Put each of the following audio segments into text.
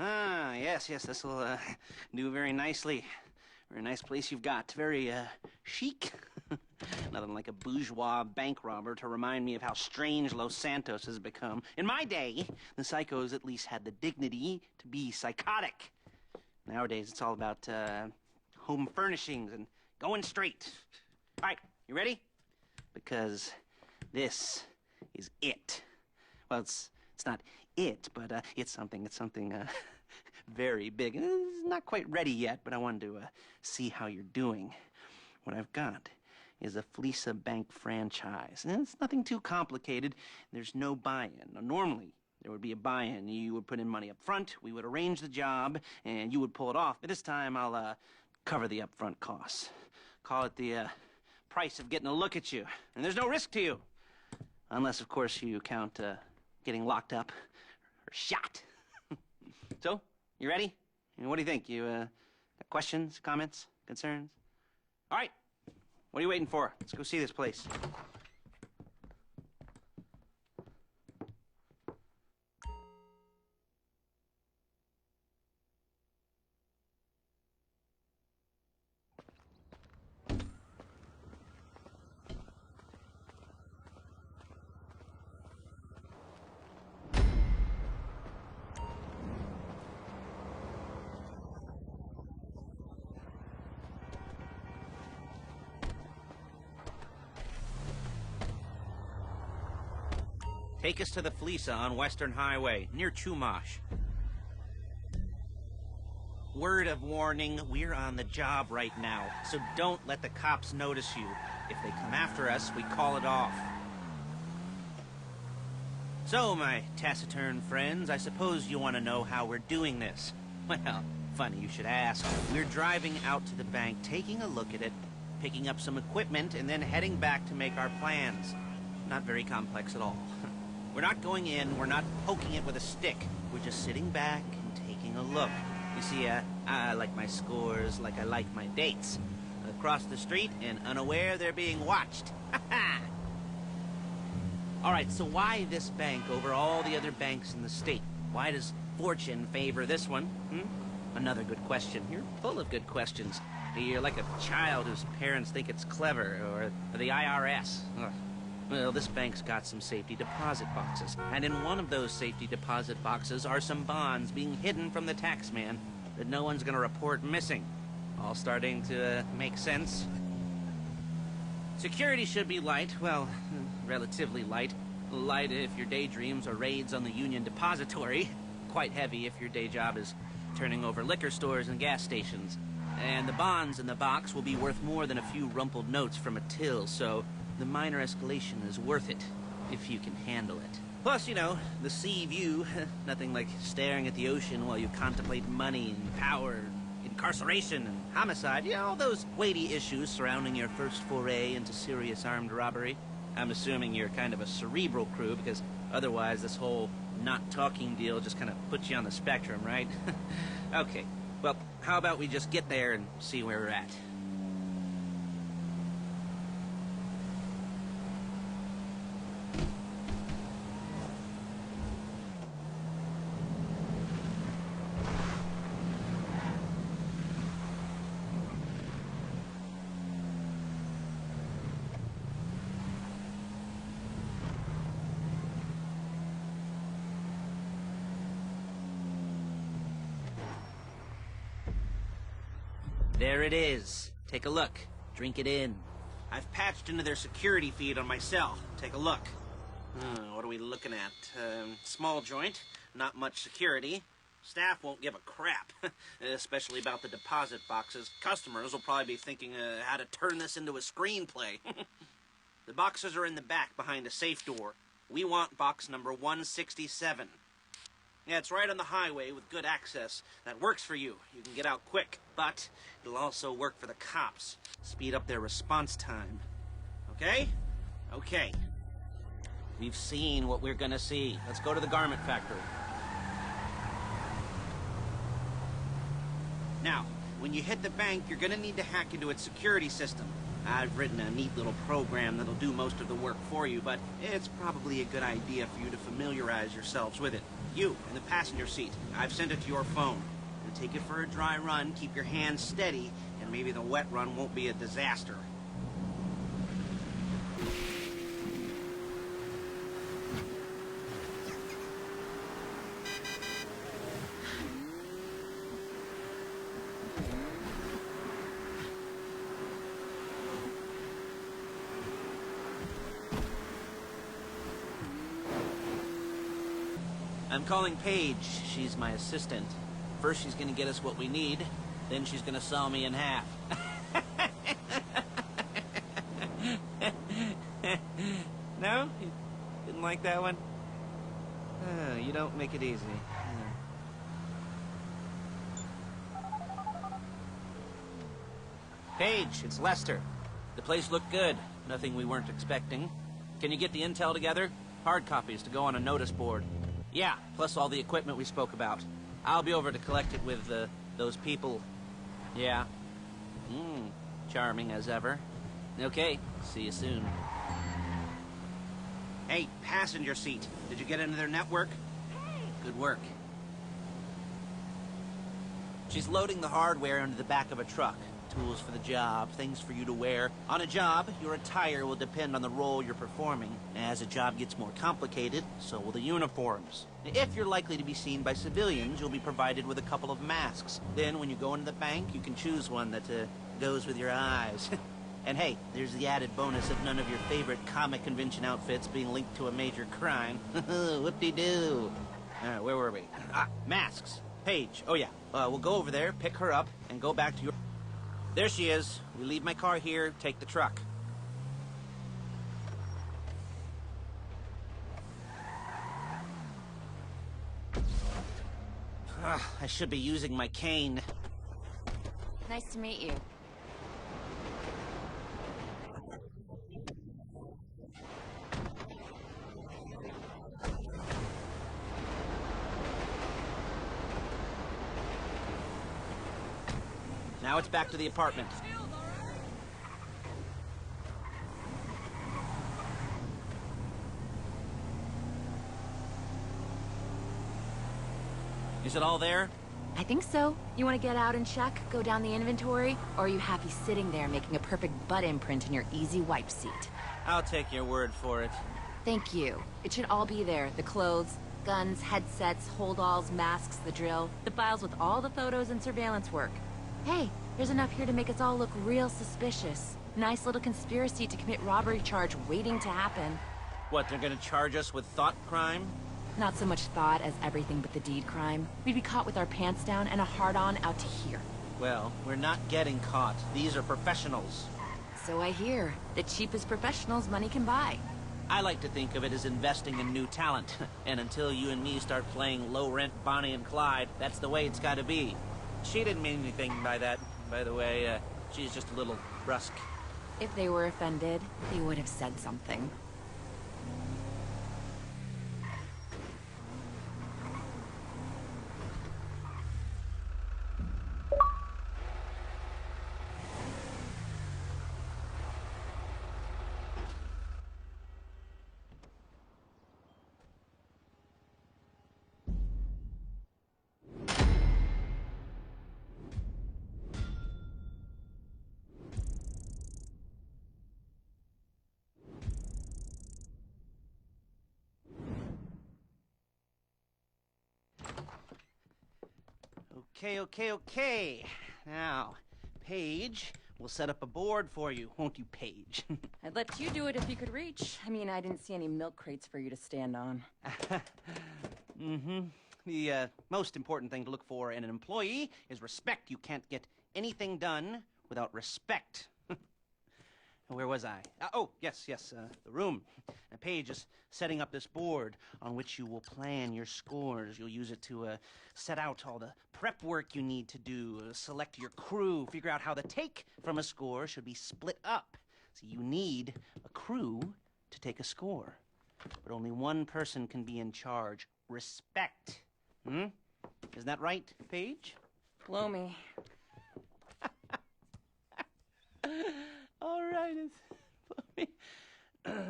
Ah, yes, this'll do very nicely. Very nice place you've got. Very chic. Nothing like a bourgeois bank robber to remind me of how strange Los Santos has become. In my day, the psychos at least had the dignity to be psychotic. Nowadays, it's all about home furnishings and going straight. All right, you ready? Because this is it. Well, it's not it, but it's something very big. It's not quite ready yet, but I wanted to see how you're doing. What I've got is a Fleeca bank franchise. And it's nothing too complicated. There's no buy-in. Now, normally, there would be a buy-in. You would put in money up front, we would arrange the job, and you would pull it off. But this time, I'll cover the upfront costs. Call it the price of getting a look at you. And there's no risk to you. Unless, of course, you count getting locked up or shot. So, you ready? What do you think? You got questions, comments, concerns? All right. What are you waiting for? Let's go see this place. Take us to the Fleeca on Western Highway, near Chumash. Word of warning, we're on the job right now, so don't let the cops notice you. If they come after us, we call it off. So, my taciturn friends, I suppose you want to know how we're doing this. Well, funny you should ask. We're driving out to the bank, taking a look at it, picking up some equipment, and then heading back to make our plans. Not very complex at all. We're not going in, we're not poking it with a stick. We're just sitting back and taking a look. You see, I like my scores like I like my dates. Across the street and unaware they're being watched. All right, so why this bank over all the other banks in the state? Why does fortune favor this one? Another good question. You're full of good questions. You're like a child whose parents think it's clever, or the IRS. Ugh. Well, this bank's got some safety deposit boxes, and in one of those safety deposit boxes are some bonds being hidden from the tax man that no one's gonna report missing. All starting to make sense. Security should be light, well, relatively light. Light if your daydreams are raids on the Union Depository. Quite heavy if your day job is turning over liquor stores and gas stations. And the bonds in the box will be worth more than a few rumpled notes from a till, so the minor escalation is worth it, if you can handle it. Plus, you know, the sea view, nothing like staring at the ocean while you contemplate money and power, incarceration and homicide, you know, all those weighty issues surrounding your first foray into serious armed robbery. I'm assuming you're kind of a cerebral crew, because otherwise this whole not talking deal just kind of puts you on the spectrum, right? Okay, well, how about we just get there and see where we're at? There it is. Take a look. Drink it in. I've patched into their security feed on my cell. Take a look. What are we looking at? Small joint, not much security. Staff won't give a crap, especially about the deposit boxes. Customers will probably be thinking how to turn this into a screenplay. The boxes are in the back behind a safe door. We want box number 167. Yeah, it's right on the highway with good access. That works for you. You can get out quick, but it'll also work for the cops. Speed up their response time. Okay? Okay. We've seen what we're gonna see. Let's go to the garment factory. Now, when you hit the bank, you're gonna need to hack into its security system. I've written a neat little program that'll do most of the work for you, but it's probably a good idea for you to familiarize yourselves with it. You, in the passenger seat. I've sent it to your phone. And take it for a dry run, keep your hands steady, and maybe the wet run won't be a disaster. I'm calling Paige. She's my assistant. First she's gonna get us what we need, then she's gonna saw me in half. No? You didn't like that one? You don't make it easy. Paige, it's Lester. The place looked good. Nothing we weren't expecting. Can you get the intel together? Hard copies to go on a notice board. Yeah, plus all the equipment we spoke about. I'll be over to collect it with, those people. Yeah. Charming as ever. Okay, see you soon. Hey, passenger seat. Did you get into their network? Good work. She's loading the hardware into the back of a truck. Tools for the job, things for you to wear. On a job, your attire will depend on the role you're performing. As a job gets more complicated, so will the uniforms. If you're likely to be seen by civilians, you'll be provided with a couple of masks. Then, when you go into the bank, you can choose one that goes with your eyes. And hey, there's the added bonus of none of your favorite comic convention outfits being linked to a major crime. Whoop-de-doo. Where were we? Masks. Paige. Oh yeah, we'll go over there, pick her up, and go back to your... There she is. We leave my car here, take the truck. I should be using my cane. Nice to meet you. Now it's back to the apartment. Is it all there? I think so. You want to get out and check, go down the inventory, or are you happy sitting there making a perfect butt imprint in your easy wipe seat? I'll take your word for it. Thank you. It should all be there. The clothes, guns, headsets, holdalls, masks, the drill, the files with all the photos and surveillance work. Hey, there's enough here to make us all look real suspicious. Nice little conspiracy to commit robbery charge waiting to happen. What, they're gonna charge us with thought crime? Not so much thought as everything but the deed crime. We'd be caught with our pants down and a hard-on out to here. Well, we're not getting caught. These are professionals. So I hear. The cheapest professionals money can buy. I like to think of it as investing in new talent. And until you and me start playing low-rent Bonnie and Clyde, that's the way it's gotta be. She didn't mean anything by that, by the way. She's just a little brusque. If they were offended, they would have said something. Okay. Now, Paige, we'll set up a board for you, won't you, Paige? I'd let you do it if you could reach. I mean, I didn't see any milk crates for you to stand on. The most important thing to look for in an employee is respect. You can't get anything done without respect. Where was I? Yes, the room. Paige is setting up this board on which you will plan your scores. You'll use it to set out all the prep work you need to do, select your crew, figure out how the take from a score should be split up. So you need a crew to take a score. But only one person can be in charge. Respect. Isn't that right, Paige? Blow me. All right.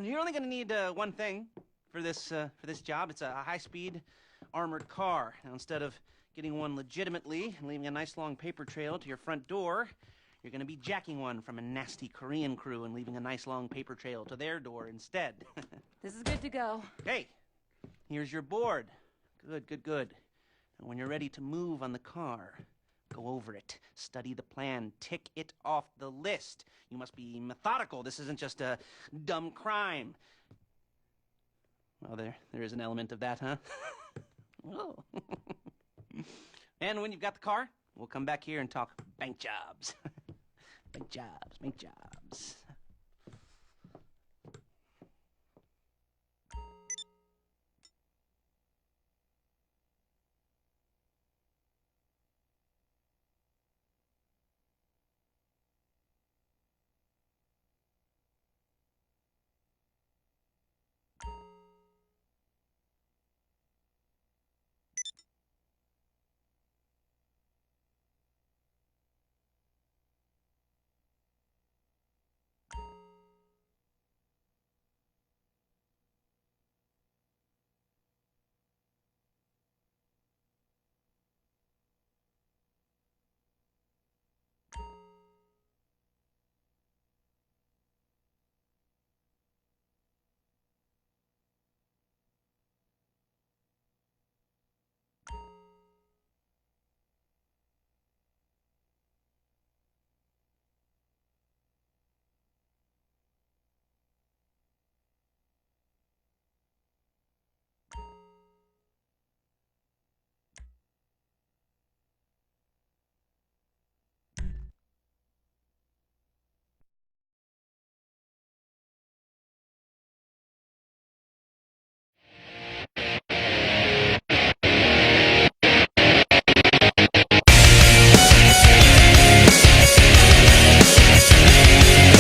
You're only going to need one thing for this job. It's a high-speed armored car. Now, instead of getting one legitimately and leaving a nice long paper trail to your front door, you're going to be jacking one from a nasty Korean crew and leaving a nice long paper trail to their door instead. This is good to go. Hey, here's your board. Good, good, good. And when you're ready to move on the car, go over it, study the plan, tick it off the list. You must be methodical. This isn't just a dumb crime. Well, there is an element of that, huh? Oh. And when you've got the car, we'll come back here and talk bank jobs. Bank jobs, bank jobs.